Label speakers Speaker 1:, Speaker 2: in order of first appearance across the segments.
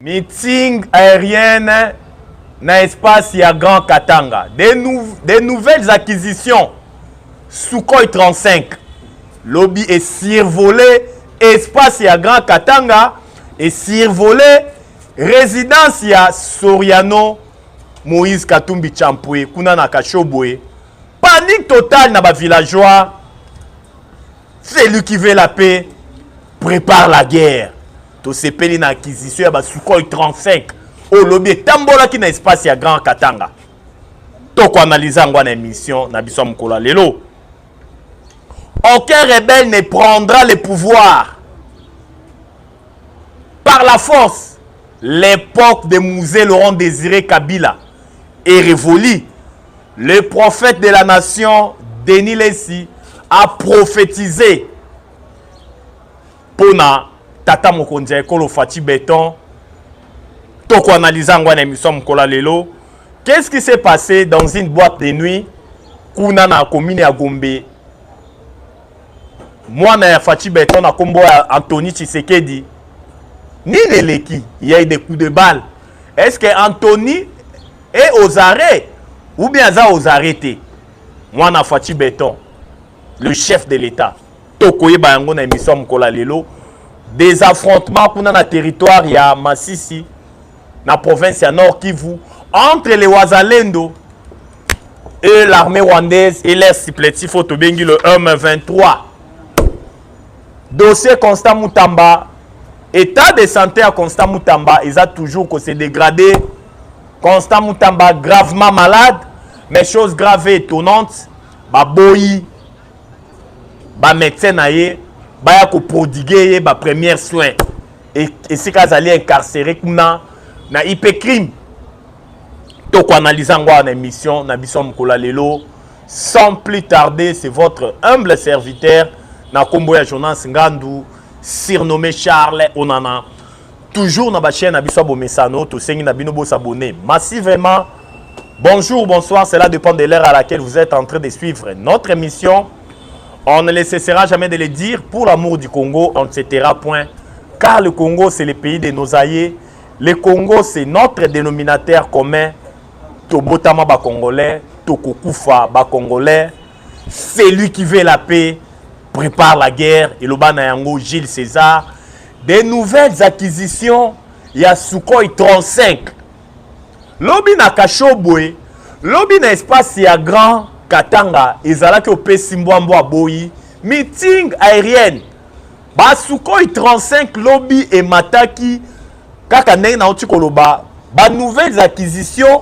Speaker 1: Meeting aérienne dans l'espace ya Grand Katanga. Des nouvelles acquisitions. Sukhoi 35. Lobby est survolé. Espace ya Grand Katanga. Et survolé. Résidence ya Soriano. Moïse Katumbi Champoué. Kuna na Kachoboué. Panique totale na ba villageois. C'est lui qui veut la paix. Prépare la guerre. To sepeli na acquisition ya ba Sukhoi 35 au lobby tambola ki na espace ya Grand Katanga. To ko analyser ngwa na émission na biso mkola lelo. Aucun rebelle ne prendra le pouvoir par la force. L'époque de Mouzé Laurent Désiré Kabila est révolue. Le prophète de la nation Denis Lessi a prophétisé Pona Tata Mokondia Ekolo Fati Béton. Toko analyser ngwa na émission mkola lelo. Qu'est-ce qui s'est passé dans une boîte de nuit kuna na commune ya Gombe? Moi na Fati Béton na kombo Anthony Tshisekedi. Ni leleki, il y a eu des coups de balle. Est-ce que Anthony est aux arrêts ou bien ça aux arrêtés? Moi na Fati Béton, le chef de l'État. Toko yeba yango na émission mkola lelo. Des affrontements pour dans le territoire, il y a Massissi, dans la province ya Nord Kivu, entre les Wazalendo et l'armée rwandaise et les supplétifs Otobengi le M23. Dossier Constant Moutamba, état de santé à Constant Moutamba, ils ont toujours que c'est dégradé. Constant Moutamba gravement malade, mais chose grave et étonnante, bah boyi, bah médecin naïe, baya ko prodiguer ba première soin et si kazali incarcéré kuna na IP crime. To ko analyser ngwa na émission na biso mkola lelo sans plus tarder. C'est votre humble serviteur na kombo ya Jonas Ngandu surnommé Charles Onana, toujours na ba chaîne na biso bomesano to sengi na bino bo s'abonner massivement. Bonjour, bonsoir, cela dépend de l'heure à laquelle vous êtes en train de suivre notre émission. On ne ne cessera jamais de le dire, pour l'amour du Congo, on ne se taira point. Car le Congo, c'est le pays de nos aïeux. Le Congo, c'est notre dénominateur commun. Tobotama ba Congolais, Tokokufa ba Congolais. C'est lui qui veut la paix, prépare la guerre. Et le Banayango, Gilles César. Des nouvelles acquisitions, il y a Sukhoi 35. Lobi na Kachoboué, lobi na espace ya Grand Katanga, ezalaki ope simbwambo aboyi meeting aérienne ba Sukhoi 35 lobby et mataki kaka ndenge na oti koloba ba nouvelles acquisitions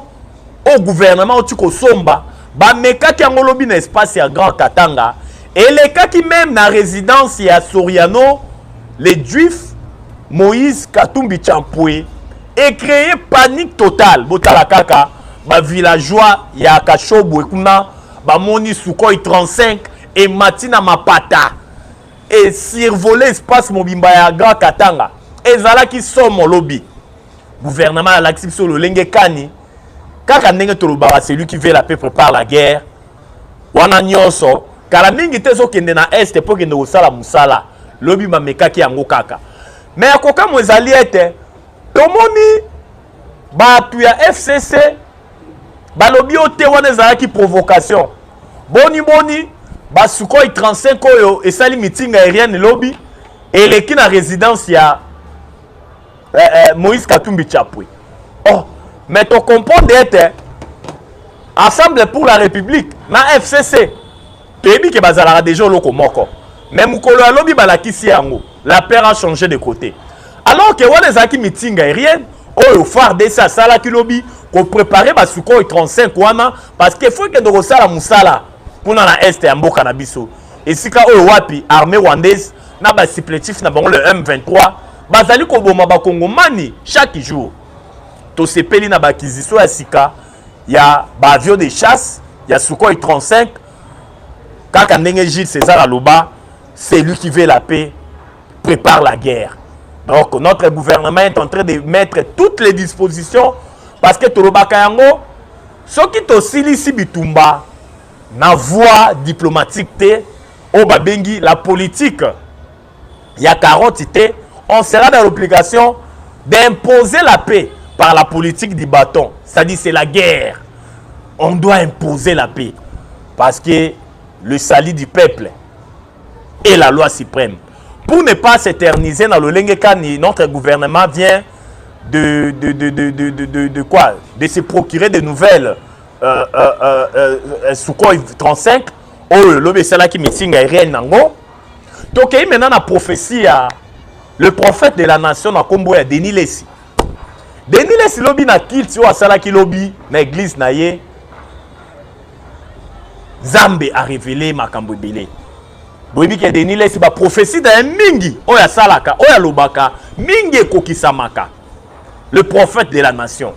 Speaker 1: au gouvernement oti kosomba ba mekaki yango lobby na espace ya Grand Katanga et les kaki même na résidence ya Soriano les juifs Moïse Katumbi Champoué et créé panique totale botala kaka ba villageois ya Kachoboué kuna Bamoni Sukhoi 35 et Matina Mapata et survolé espace mobimba ya Grand Katanga. Et zala qui somme lobby. Gouvernement à l'accès sur le Lenge Kani. Kaka ndenge tolobara, c'est lui qui veut la paix, prépare la guerre. Wana nyonso. Kala mingi te so kende na est pour kende osala musala. Lobby mameka ki yango kaka. Mais akoka mwezali ete. Tomoni batu ya FCC. Balobi ote wana zala ki provocation. Boni ba Sukhoi 35 oyo et sali meeting aérienne lobby et les qui na résidence ya Moïse Katumbi Champoué. Oh, mais tu comprends d'être Ensemble pour la République na FCC. Pebi ke bazala déjà loko moko. Mais mukolo lobby balakisi yango. La paire a changé de côté. Alors que wana zaki meeting aérienne oyo phare de ça sala ki lobby ko préparer ba Sukhoi 35 wana parce que faut que ndoko sala musala pour na est ya mboka na biso. Et sika oyo wapi armée rwandaise na ba supplétif na bango le M23 bazali ko boma ba kongomani chaque jour. To sepeli na ba acquisition ya sika ya ba avion de chasse ya Sukhoi 35 kaka ndenge Gilles César aloba, c'est lui qui veut la paix, prépare la guerre. Donc notre gouvernement est en train de mettre toutes les dispositions parce que Tolobaka yango soki to silisi bitumba na voie diplomatique te o babengi la politique ya 40 te, on sera dans l'obligation d'imposer la paix par la politique du bâton. C'est-à-dire c'est la guerre. On doit imposer la paix. Parce que le salut du peuple est la loi suprême. Pour ne pas s'éterniser dans le Lengekani, notre gouvernement vient de quoi? De se procurer de nouvelles Sukhoi 35. Oh, le c'est là qui meeting aérien nango. Donc, il maintenant la prophétie à le prophète de la nation na kombo ya Denis Lessi. Denis Lessi lobi na kilt yo asala ki lobi na église na ye. Zambe a révélé makambo belé. Boyebi ke Denis Lessi ba prophétie da mingi oya salaka oya lobaka mingi kokisamaka. Le prophète de la nation.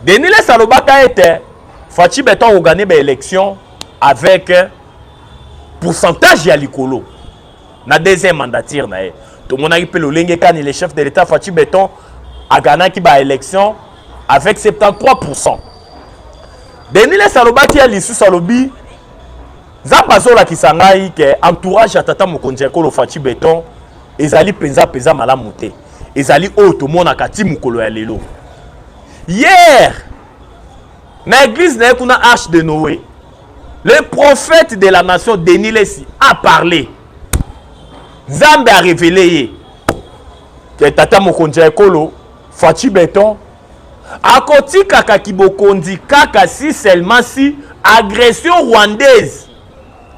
Speaker 1: Denis Lessi alobaka était Fachi Beton a gagné l'élection avec pourcentage ya likolo. Na deuxième mandature na ye. Tout le monde a le Lengekani, le chef de l'État Fachi Beton a gagné l'élection avec 73%. Denis Lessi alobaki a l'issue salobi Zabazola ki sangai ke entourage à Tata Mokonzi Ekolo Fachi Beton ezali penza malamu te. Ezali o to mona kati mukolo ya lelo. Hier na église na kuna Arche de Noé, le prophète de la nation Denis Lessi a parlé. Zambe a révélé que Tata Mokonzi Ekolo Fachi Beton a koti kaka kibokondi kaka si seulement si agression rwandaise.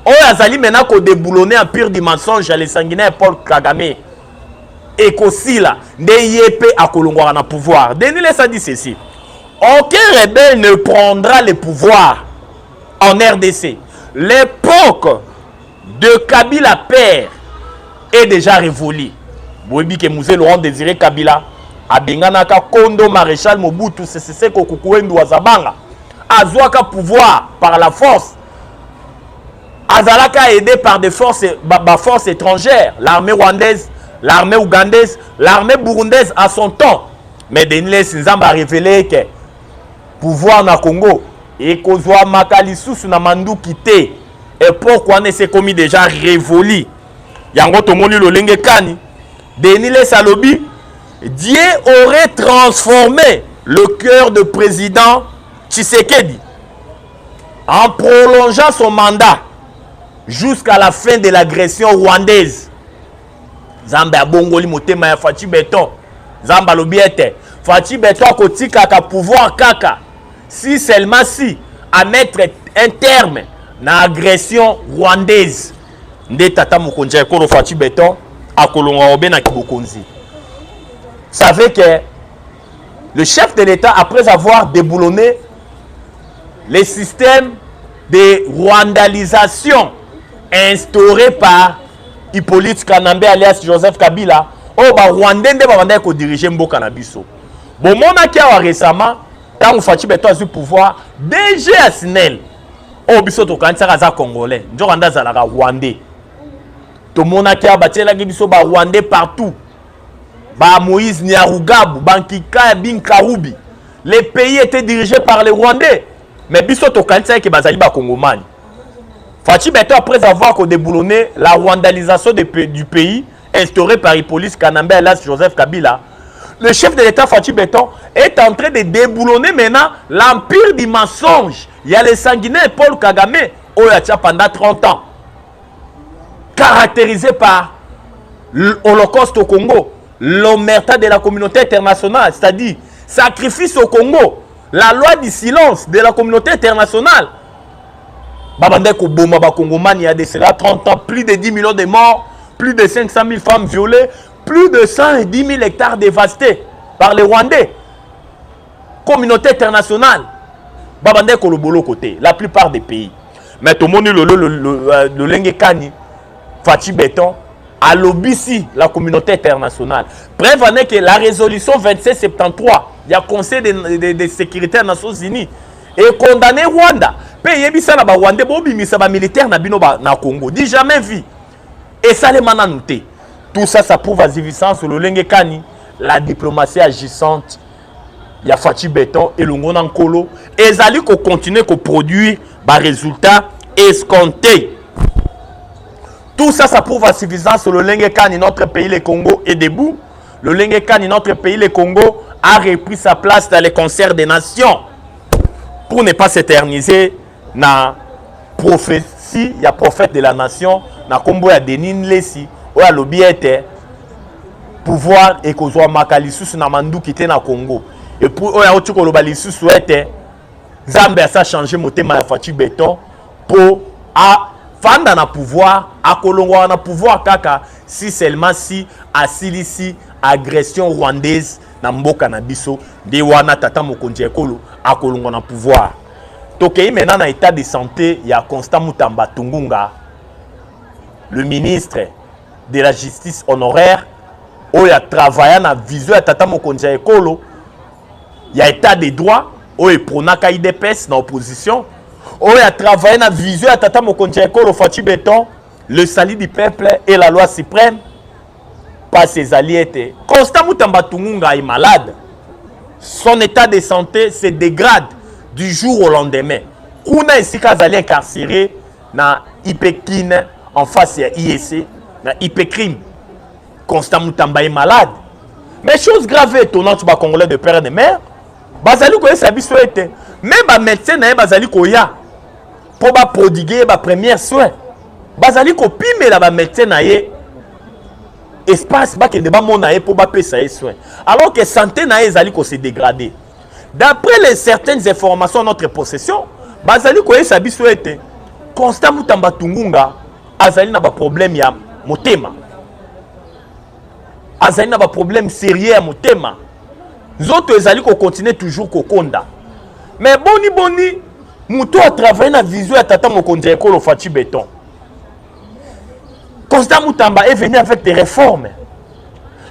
Speaker 1: Oh, azali maintenant qu'on déboulonné en pire du mensonge à les sanguinaires Paul Kagame. Et qu'aussi là, des yépé à Kolongwara na pouvoir. Denis Lessi a dit ceci. Aucun rebelle ne prendra le pouvoir en RDC. L'époque de Kabila père est déjà révolue. Boyebi ke Mouzé Laurent Désiré Kabila a benganaka Kondo Maréchal Mobutu c'est Kokukuendu Wazabanga. Azwaka pouvoir par la force. Azalaka aidé par des forces étrangères, l'armée rwandaise, l'armée ougandaise, l'armée burundaise à son temps. Mais Denis Lessi Nzamba a révélé que pouvoir na Congo et kozwa makalisus na mandu quitté et pourquoi ne s'est commis déjà révolu. Yango tomoni lo Lengekani. Denis Lessi alobi Dieu aurait transformé le cœur de président Tshisekedi en prolongeant son mandat jusqu'à la fin de l'agression rwandaise. Zamba a bongoli motema ya Fachi Beton. Zamba lobiete. Fachi Beton a kotika ka pouvoir kaka. Si seulement si à mettre un terme na agression rwandaise. Nde Tata Mokonzi Ekolo Fachi Beton a kolonga obe na kibokonzi. Vous savez que le chef de l'État, après avoir déboulonné les systèmes de rwandalisation instauré par Hippolyte Kanambe alias Joseph Kabila, oh ba Rwandais nde ba ko diriger mboka na biso. Bon mona ki a récemment tant Fachi Beton a eu pouvoir DG Asnel. Oh biso to kanisa za congolais. Njo Rwanda za la Rwandais. To mona ki a batela ki biso ba Rwandais partout. Ba Moïse Nyarugabo, Bankika Binkarubi. Les pays étaient dirigés par les Rwandais. Mais biso to kanisa ki bazali ba Congomani. Fachi Beton, après avoir déboulonné la rwandalisation du pays instaurée par Hippolyte Kanambe alias Joseph Kabila, le chef de l'État Fachi Beton est en train de déboulonner maintenant l'empire du mensonge. Il y a les sanguinaires Paul Kagame, Oyatia pendant 30 ans, caractérisé par l'Holocauste au Congo, l'omerta de la communauté internationale, c'est-à-dire sacrifice au Congo, la loi du silence de la communauté internationale. Babandeko Boma Bakongomani, il y a de cela 30 ans, plus de 10 millions de morts, plus de 500 000 femmes violées, plus de 110 000 hectares dévastés par les Rwandais. Communauté internationale. Babandeko Lobolo côté, la plupart des pays. Mais tout le monde le Lengekani, Fachi Beton, à l'OBC, la communauté internationale. Prévenez que la résolution 2773, il y a Conseil de sécurité des Nations Unies, et condamné Rwanda. Pays bisa na ba Rwanda bobi misa ba militaire na bino ba na Congo. Dit jamais vu. Et ça les mananoté. Tout ça ça prouve à Zivissan sur le Lengekani la diplomatie agissante. Il y a Fachi Beton et Longona Nkolo et zali ko continuer ko produire ba résultats escomptés. Tout ça ça prouve à suffisance sur le Lengekani notre pays le Congo est debout. Le Lengekani, notre pays, le Congo, a repris sa place dans les concerts des nations. Pour ne pas s'éterniser na prophétie, il y a prophète de la nation, na kombo ya Denis Lesi, ou ya lobiete, pouvoir et qu'on soit makalisus na mandu qui était na Congo. Et pour oya otiko lobalisus souhaite, Zambe a ça changé motema ya Fachi Beton pour a fanda na pouvoir, a kolongwa na pouvoir kaka, si seulement si asilisi agression rwandaise na mboka na biso de wana tata mokonzi ekolo a kolongwa na pouvoir. Tokei maintenant na état de santé ya Constant Mutamba Tungunga, le ministre de la justice honoraire, oya travailla na vision ya tata mokonzi ekolo, ya état de droit, oya pronaka IDPS na opposition. On a travaillé dans la vision à Tata Mokonzi Ekolo Fachi Beton, le salut du peuple et la loi suprême. Pas ses alliés. Constant Mutamba Tungunga est malade. Son état de santé se dégrade du jour au lendemain. Kuna ici Kazali incarcéré na Ipekine en face à IEC, na Ipekrim. Constant Mutamba est malade. Mais chose grave et étonnante, les Congolais de père et de mère, Bazali ko sabi souhaité. Même les médecins na Bazali ko ya. Pour prodiguer les premiers soins. Bazali ko pime la médecin na ye espace ba kende ba mona ye pour ba pesa ye soins. Alors que santé na ye zali ko se dégrader. D'après les certaines informations en notre possession, bazali ko sabi souhaité. Constant Mutamba Tungunga azali na ba problème ya motema. Azali na ba problème sérieux ya motema. Zoto ezali ko continuer toujours ko konda. Mais boni Moutou a travaillé dans la vision à Tata Mokonzi Ekolo Fachi Beton. Constant Mutamba est venu avec des réformes.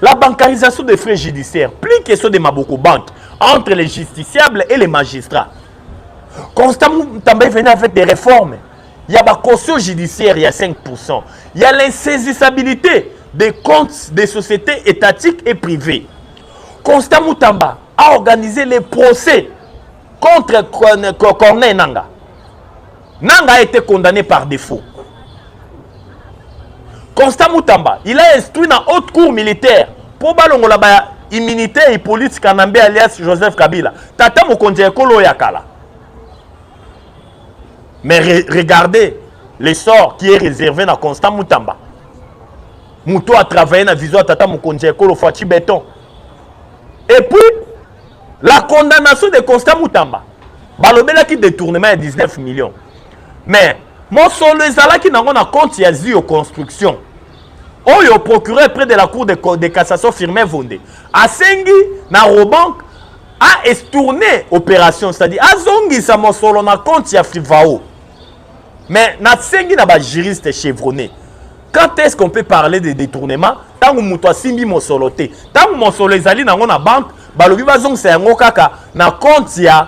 Speaker 1: La bancarisation des frais judiciaires, plus question de Maboko Bank, entre les justiciables et les magistrats. Constant Mutamba est venu avec des réformes. Il y a la caution judiciaire, il y a 5%. Il y a l'insaisissabilité des comptes des sociétés étatiques et privées. Constant Mutamba a organisé les procès contre Corneille Nanga. Nanga a été condamné par défaut. Constant Mutamba, il a instruit dans la haute cour militaire pour balongola ba immunité et politique Kanambe alias Joseph Kabila. Tata Mokonzi Ekolo Yakala. Mais regardez l'essor qui est réservé dans Constant Mutamba. Moutou a travaillé dans la vision de Tata Mokonzi Ekolo Fachi Beton. Et puis la condamnation de Constant Mutamba, balobela qui détournement à 19 millions. Mais mon solo ezala qui n'a pas compte yazi aux constructions. Oh yo procureur près de la cour de cassation firmé Vondé. A Sengi na Robank a estourné opération, c'est-à-dire a zongi sa mon solo na compte ya Frivao. Mais na Sengi na ba juriste chevronné. Quand est-ce qu'on peut parler de détournement? Tant que mouto simbi mon solo té. Tant que mon solo ezali na ngona banque balobi bazong c'est un kaka na compte ya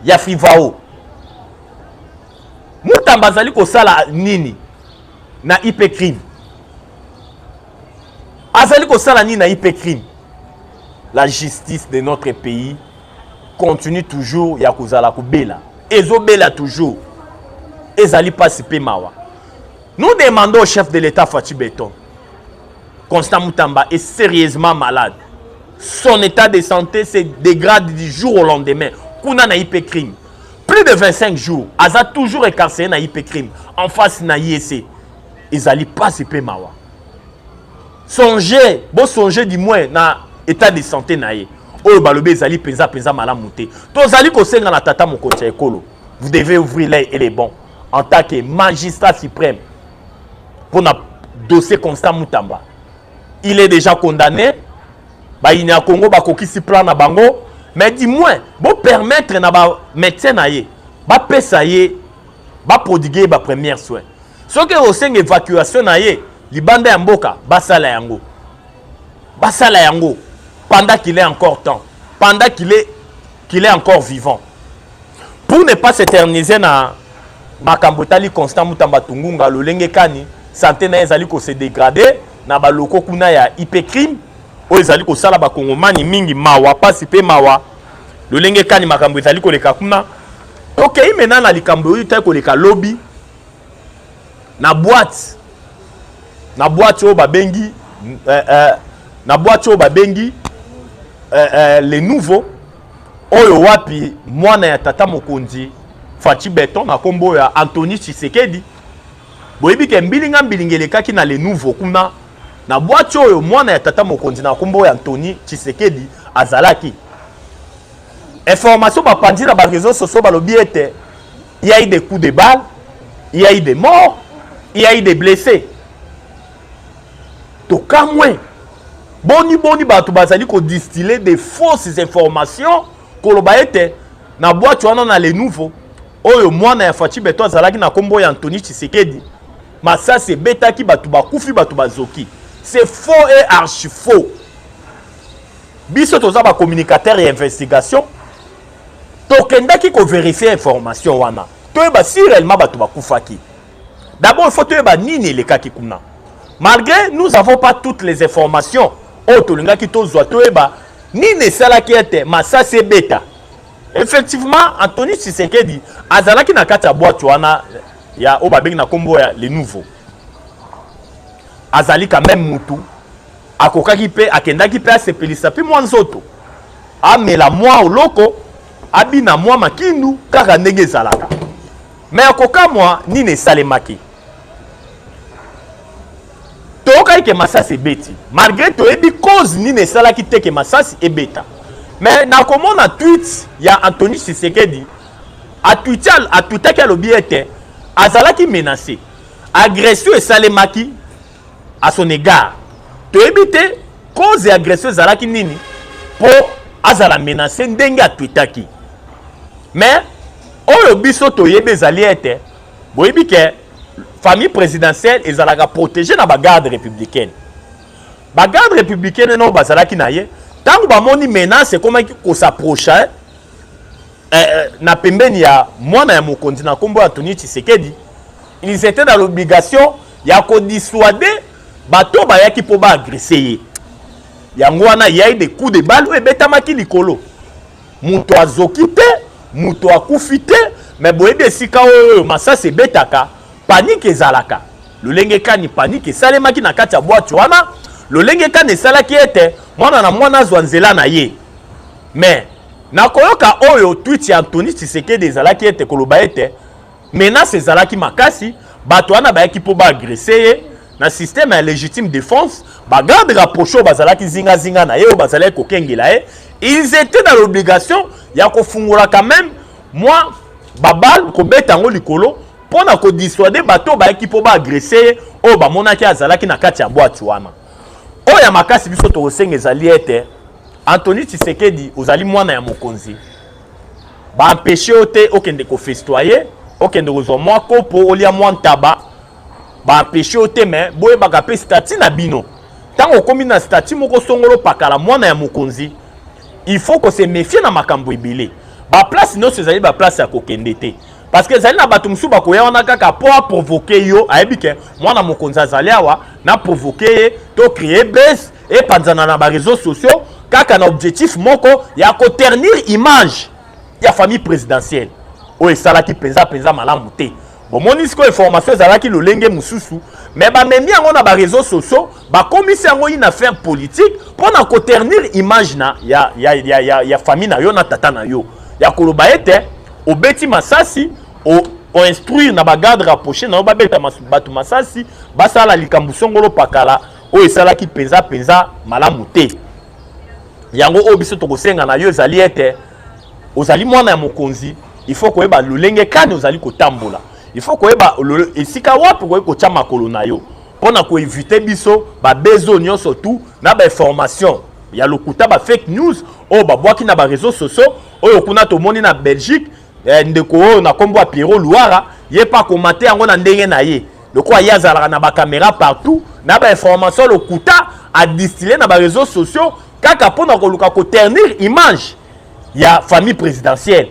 Speaker 1: ya Frivao. Mutamba zali ko sala nini na IP crime. Azali ko sala nini na IP crime. La justice de notre pays continue toujours ya kozala kubela. Ezobela toujours. Ezali pasipe mawa. Nous demandons au chef de l'État Fachi Beton. Constant Mutamba est sérieusement malade. Son état de santé se dégrade du jour au lendemain. Kuna na IP crime. Plus de 25 jours. Aza toujours incarcéré na IP crime. En face na IEC. Ezali pasipe mawa. Songez, bon songez du moins na état de santé na ye. Oyo balobe ezali penza malamu te. Tozali ko senga na Tata Mokonzi Ekolo. Vous devez ouvrir l'œil et les bons. En tant que magistrat suprême. Pour notre dossier Constant Mutamba. Il est déjà condamné. Bah, il y a Congo, bah, kokisi plan na bango. Mais dis-moi, bon permettre na ba médecin na ye, ba pesa ye, ba prodiguer ba première soin. Ce que au sein évacuation na ye, libanda ya mboka, ba sala yango. Ba sala yango pendant qu'il est encore temps, pendant qu'il est encore vivant. Pour ne pas s'éterniser na makambotali Constant Mutamba Tungunga lolenge kani, santé na ezali ko se dégrader na ba loko kuna ya IP crime. O ezali ko sala ba kongomani mingi mawa pasi pe mawa lolenge kani makambo ezali ko leka kuna. OK, maintenant na likambo yu ta ko leka lobby na boîte na boîte oyo babengi na boîte oyo babengi les nouveaux oyo wapi mwana ya tata mokonzi Fachi Beton na kombo ya Anthony Tshisekedi boyebi ke mbilingelekaki na les nouveaux kuna na boîte oyo mwana ya tata mokonzi na kombo ya Anthony Tshisekedi azalaki information bapandi na ba réseaux sociaux balobi ete il y a eu des coups de balle, il y a eu des morts, il y a eu des blessés. Donc, quand même, boni bato bazali ko distiller des fausses informations ko loba ete na boîte wana na les nouveaux oyo mwana ya Fachi Beton azalaki na kombo ya Anthony Tshisekedi masasi betaki bato bakufi bato bazoki. C'est faux et archi faux. Biso toza ba communicateur et investigation tokendaki ko vérifier information wana. Toyeba si réellement bato bakufaki. D'abord il faut toyeba nini lekaki kuna. Malgré nous n'avons pas toutes les informations. Oh tolingaki tozwa toyeba nini salaki ete masasi beta. Effectivement Anthony Tshisekedi azalaki na kati ya boîte wana ya obabengi na kombo ya les nouveaux. Azali quand même mutu akokaki pe akendaki pe asepelisa pe mwa nzoto. Amela mwa oloko abina mwa makindu kaka ndenge ezalaka. Mais akoka mwa nini esalemaki. Tokai ke masasi ebeti. Malgré toyebi cause nini esalaki te ke masasi ebeta. Mais nakomona tweet ya Anthony Tshisekedi atwitaki alobi ete azalaki menacé. Agression esalemaki à son égard. Toyebi te cause ya agression ezalaki nini po azala menacé ndenge atwitaki. Mais oyo biso toyebi ezali ete boyebi ke famille présidentielle ezalaka protégée na bagarde républicaine. Bagarde républicaine no bazalaki na ye tango bamoni menace komaki ko s'approcher na pembeni ya mwana ya mokonzi na kombo ya Anthony Tshisekedi, ils étaient dans l'obligation ya ko dissuader bato bayaki po ba agresser ye. Yango wana il y a eu des coups de balle ou ebetamaki likolo. Muto azoki te, muto akufi te, mais boyebi esika oyo masasi ebetaka panique ezalaka. Lolenge kani panique esalemaki na kati ya boîte wana, lolenge kani esalaki ete mwana na mwana azwa nzela na ye. Mais nakoyoka oyo tweet ya Anthony Tshisekedi ezalaki ete koloba ete menace ezalaki makasi, bato wana bayaki po ba agresser ye na système ya légitime défense, bagarde rapproché bazalaki zinga na ye o bazalaki kokengela ye. Ils étaient dans l'obligation ya kofungola quand même moi babal ko betango likolo pona ko dissuader bato bayaki po ba agresser o ba monaki azalaki na kati ya boîte wana. O ya makasi biso to senga ezali ete Anthony Tshisekedi ozali mwana ya mokonzi. Ba empêcher ote okende ko festoyer, okende kozwa mwa kopo olia mwa ntaba. Ba empêcher ote mais boye baka pe statut na bino. Tango komi na statut moko songolo pakala mwana ya mokonzi. Il faut que se méfier na makambo ebele. Ba place no sezali ba place ya kokende te. Parce que zali na bato musu bakoya wana kaka po provoquer yo ayebike mwana mokonzi azali awa na provoquer to créer buzz et panzana na ba réseaux sociaux kaka na objectif moko ya ko ternir image ya famille présidentielle. O esalaki penza malamu te. Bon monisiko information ezalaki lolenge mususu mais ba memi yango na ba réseaux sociaux ba komisi yango une affaire politique pona ko ternir image na ya famille na yo na tata na yo. Ya koloba ete obeti masasi o instruire na bagarde rapproché na ba beta batu masasi basala likambu songolo pakala o esalaki penza malamu te. Yango obiso to kosenga na yo ezali ete ozali mwana ya mokonzi, il faut koyeba lolenge kani ozali kotambola. Il faut koyeba esika wapi ko tia makolo na yo pona ko éviter biso ba bezo nyonso tout na ba information ya lokuta ba fake news o ba bwaki na ba réseaux sociaux oyo kuna to moni na Belgique ndeko oyo na kombo ya Pierrot Louara ye pa commenter yango na ndenge na ye loko ayazala na ba caméra partout na ba information lokuta a distiller na ba réseaux sociaux kaka pona ko luka ko ternir image ya famille présidentielle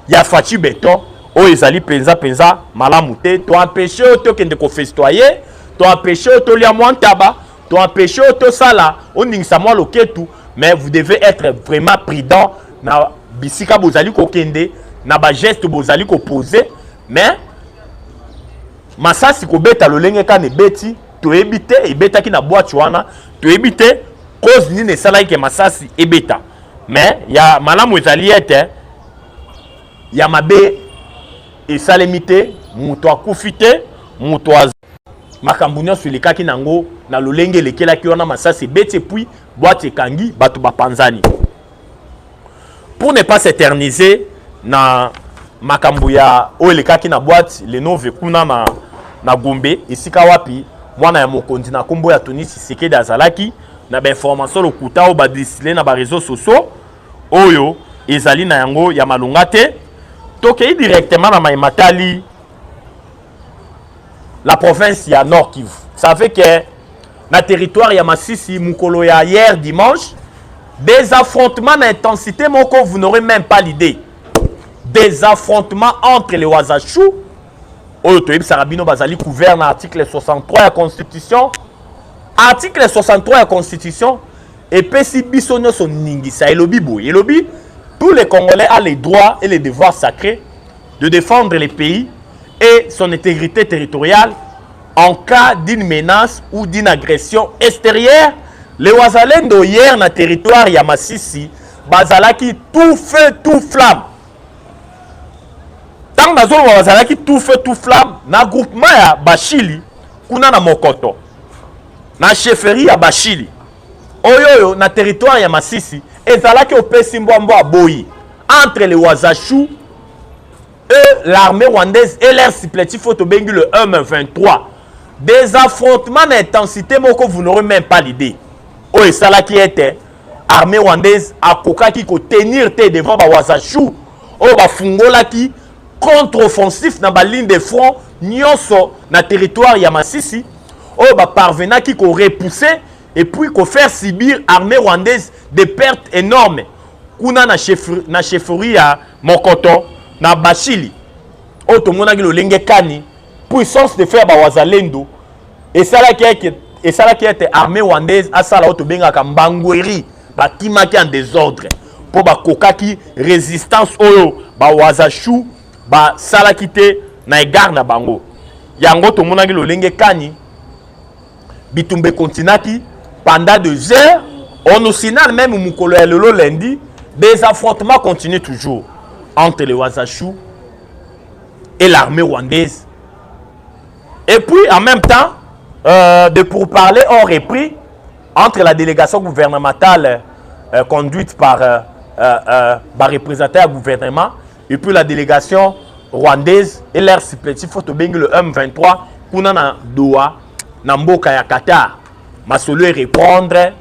Speaker 1: ya Fachi Beton o ezali penza malamu te. To empêcher to kende ko festoyer, to empêcher to lia mwa ntaba, to empêcher to sala oningisa mwa loketu, mais vous devez être vraiment prudent na bisika bozali ko kende na ba geste bozali ko poser. Mais masasi ko beta lolenge kane beti to ebite ebeta ki na boîte wana to ebite cause ni ne sala ke masasi ebeta mais ya malamu ezali ete ya mabe esalemite muto akufite muto makambo nyonso elekaki nango na lolenge elekelaki wana masasi ebeti puis boîte ekangi bato bapanzani. Pour ne pas s'éterniser na makambo ya oyo elekaki na boîte lenove kuna na Gombe esika wapi mwana ya mokonzi na kombo ya Tony Tshisekedi azalaki na bainformation lokuta oyo badesile na bareseau sociaux oyo ezali na yango ya malonga te tokei directement na maimatali la province ya Nord Kivu. Ça fait que na territoire ya Masisi mukolo ya hier dimanche des affrontements d'intensité moko vous n'aurez même pas l'idée. Des affrontements entre les Wazachou oyo toyebi sarabino bazali couvert na article 63 ya constitution. Article 63 ya constitution epesi biso nyonso ningisa elobi boye elobi tous les Congolais ont les droits et les devoirs sacrés de défendre le pays et son intégrité territoriale en cas d'une menace ou d'une agression extérieure. Les Wazalendo hier na territoire ya Masisi bazalaki tout feu tout flamme. Tant que nous bazalaki tout feu tout flamme na groupement ya Bashili kuna na Mokoto na chefferie ya Bashili oyoyo na territoire ya Masisi ezalaki opesi mbwambo aboyi entre les Wazachou et l'armée rwandaise et leur supplétif Fotobengi le M23. Des affrontements d'intensité moko vous n'aurez même pas l'idée. Oyo esalaki était armée rwandaise akokaki ko tenir te devant ba Wazachou oyo bafungolaki contre-offensif na ba ligne de front nyonso na territoire ya Masisi oyo ba parvenaki ko repousser et puis ko faire subir armée rwandaise des pertes énormes kuna na chefferie ya Mokoto na Bashili oyo tomonaki lolenge kani puissance de faire ba Wazalendo esalaki ete armée rwandaise asala oyo tobengaka mbangweri bakimaki en désordre po bakokaki résistance oyo ba Wazachou basalaki te na égard na bango yango tomonaki lolenge kani bitumbe continuaki pendant 2 heures. On nous signale même au mukolo ya lelo lundi des affrontements continuent toujours entre les Wazachou et l'armée rwandaise. Et puis en même temps de pourparlers ont repris entre la délégation gouvernementale conduite par représentant du gouvernement et puis la délégation rwandaise et leur supplétif Fotobengi le M23 kuna na Doha na mboka ya Qatar. Masolo répondre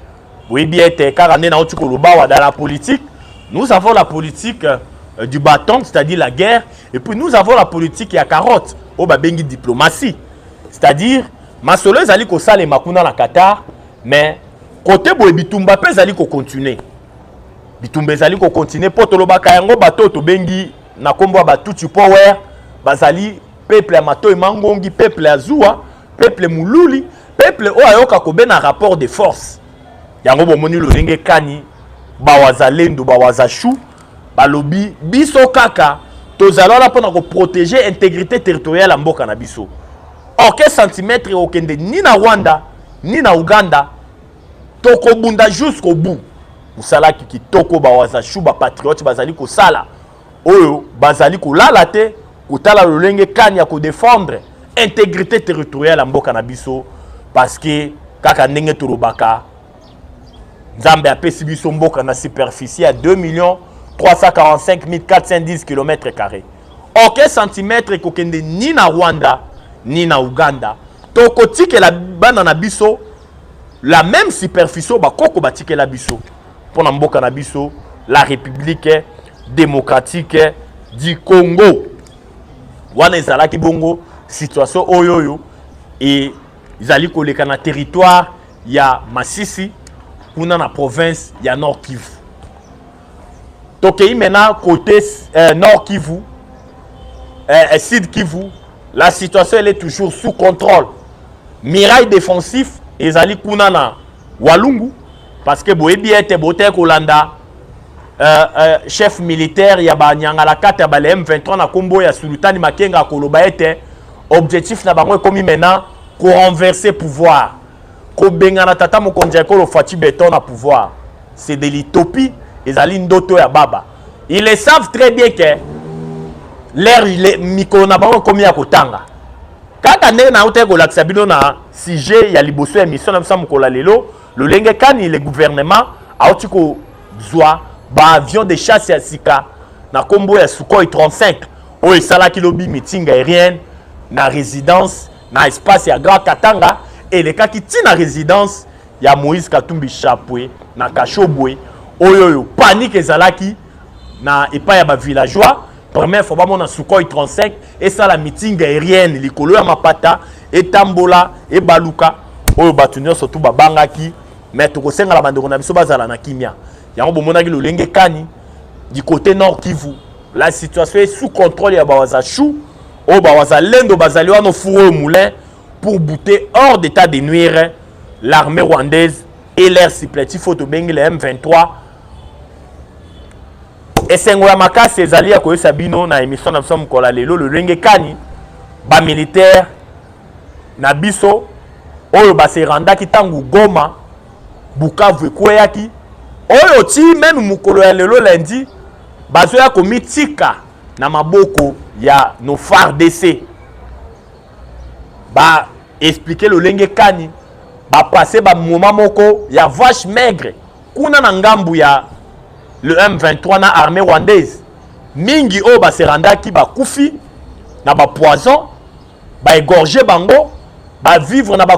Speaker 1: oui bien car na dans la politique nous avons la politique du bâton, c'est-à-dire la guerre, et puis nous avons la politique ya carotte au babengi diplomatie, c'est-à-dire Masolo ezali ko sale makuna na Qatar mais côté boye bitumba pe ezali ko continuer bitumba ezali ko continuer po tolobaka yango bato to bengi na kombo ba tutu power bazali peuple ya mato emangongi peuple ya zuwa peuple mululi peuple o ayoka ko bena rapport de force yango bomoni lolenge kani ba Wazalendo ba Wazachou balobi biso kaka tozalala pona ko protéger intégrité territoriale ya mboka na biso. Aucun centimètre okende ni na Rwanda ni na Uganda toko bunda jusqu'au bout. Musala ki toko ba Wazachou ba patriote bazali ko sala oyo bazali ko lala te kotala lolenge kani ya ko défendre intégrité territoriale ya mboka na biso parce que kaka ndenge torobaka Nzambe apesi biso mboka na superficie à 2 345 410 km². Aucun centimètre kokende ni na Rwanda ni na Uganda toko tikela bana na biso la même superficie bakoko batikela biso pona mboka na biso la République démocratique du Congo. Wana ezalaki bongo situation oyoyo et izali koleka na territoire ya Masisi kuna na province ya Nord Kivu. Tokei maintenant côté Nord Kivu Sud Kivu, la situation elle est toujours sous contrôle. Mirail défensif ezali kuna na Walungu parce que boyebi ete bote kolanda chef militaire ya banyangala kata ya M23 na kombo ya Sultani Makenga koloba ete objectif na bango komi maintenant ko renverser pouvoir, ko bengana tata mokonzi ko lo Fati Beton na pouvoir. C'est de l'utopie, ezali ndoto ya baba. Ils le savent très bien que l'air mikolo na bango komi ya kotanga. Kaka ndenge na uta ko lakisa bino na sujet ya liboso émission na biso mokola lelo, le lenge kani le gouvernement a oti ko zwa ba avion de chasse ya sika na kombo ya Sukhoi 35 o esala ki lobi meeting aérienne na résidence na espace ya Grand Katanga et le kaki ti na résidence ya Moïse Katumbi Chapwe na Kashobwe oyo panique ezalaki na epa ya ba villageois. Première fois bamona Sukhoi 35 et ça la meeting aérienne likolo ya mapata etambola e baluka oyo batunyo surtout babangaki mais to kosenga la bandeko na biso bazala na kimia yango bomonaki lolenge kani du côté nord Kivu. La situation est sous contrôle ya bawaza chou o bawaza lendo bazali wano fouro moulin pour bouter hors d'état de nuire l'armée rwandaise et l'air supplétif photo bengi le M23. Et c'est un makasi ezali ya koyesa bino na émission na biso mokola lelo le lenge kani ba militaire na biso oyo base randaki tangu Goma Bukavu ekweyaki oyo ti même mokolo ya lelo lundi bazoya komitika na maboko ya no FARDC ba expliquer le lenge kani ba passer ba moment moko ya vache maigre kuna na ngambu ya le M23 na armée rwandaise mingi o ba serandaki ba kufi na ba poison ba égorger bango ba vivre na ba